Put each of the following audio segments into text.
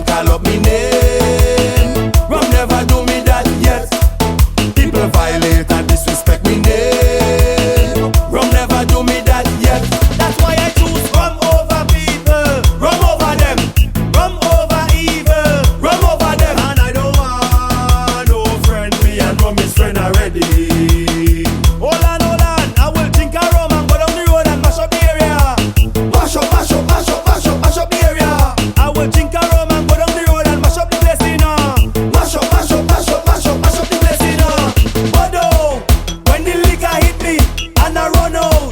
and call up me name. Rum never do me that yet. People violate and disrespect me name. Rum never do me that yet. That's why I choose rum over people, rum over them, rum over evil, rum over them. And I don't want no friend, me and rum is friend already. Hold on, I will drink a rum and go down the road and mash up the area. Mash up, mash up, mash up, mash up, mash up the area. I will drink a rum and go down the road and mash up the place, you know. Mash up, mash up, mash up, mash up, mash up the place, you know. But oh, when the liquor hit me and I run out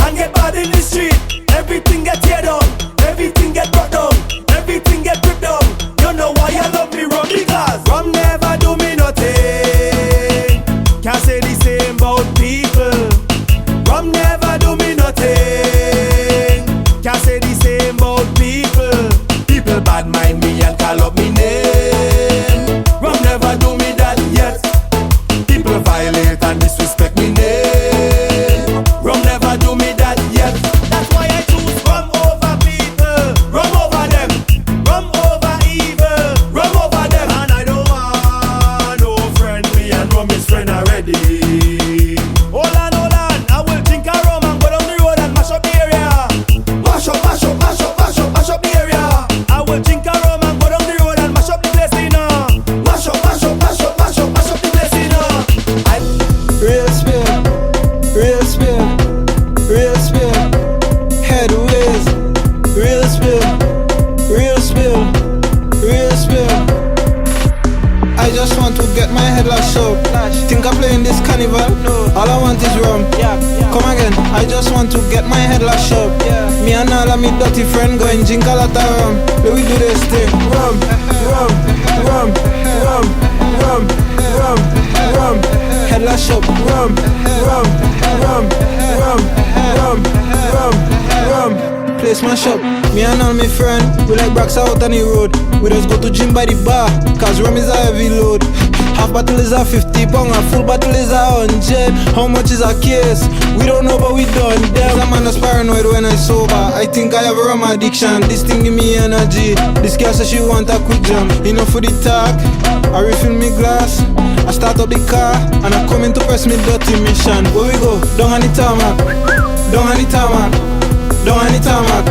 and get bad in the street, everything get teared down, everything get brought down, everything get ripped down. You know why I love me rum, because rum never do me nothing. Can't say the same about people. Rum never do me nothing. Can't say the same about people. People bad mind me and call up me name. Rum never do me that yet. People violate and disrespect me name. Rum never do me that yet. That's why I choose rum over people, rum over them, rum over evil, rum over them. And I don't want no friend, me and rum is friend already. Hold on, I will drink a rum and go down the road and mash up the area. Mash up, mash up, mash up, mash up, mash up the area. I will drink a rum and go down the road and mash up the place, you know. Mash up, mash up, mash up, mash up, mash up the place, you know. Real spill, real spill, real spill. Headways, real spill, real spill, real spill. I just want to get my head lashed up. Think I'm playing this carnival? No. All I want is rum. Come again. I just want to get my head lashed up. Me and all of me dirty friend going drink a lot of rum. Let we do this thing. Rum, rum, rum, rum, rum, rum, rum. Head lashed up. Rum, rum, rum, rum, rum, rum, rum. Place my shop. Me and all my friend, we like bracks out on the road. We just go to gym by the bar, cause rum is a heavy load. Half bottle is a 50 pound, a full bottle is a 100. How much is a case? We don't know, but we done them. I'm man that's paranoid when I sober. I think I have a rum addiction. This thing give me energy. This girl says she want a quick jump. Enough for the talk. I refill me glass. I start up the car and I come in to press me dirty mission. Where we go? Down on the tarmac. Down on the tarmac. Down on the tarmac.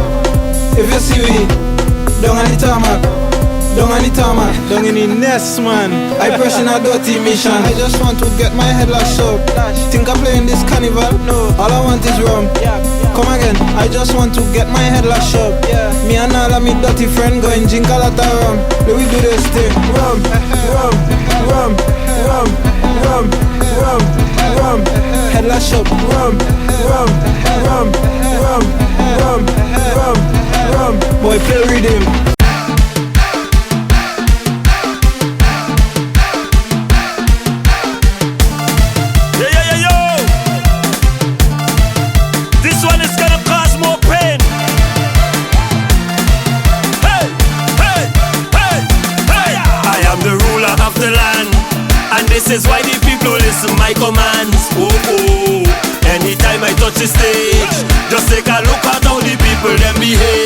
If you see me, down on the tarmac. Down on the tarmac, down in the nest, man. I press in a dirty mission. I just want to get my head lashed up. Think I'm playing this carnival? No. All I want is rum. Come again. I just want to get my head lashed up. Me and all of me dirty friend going drink a lot of rum. Let we do this thing. Rum, rum, rum, rum, rum, rum, rum. Head lashed up. Rum, rum, rum, rum, rum, rum, rum. Boy, play rhythm. This is why the people listen my commands. Oh, oh. Anytime I touch the stage, just take a look at how the people them behave.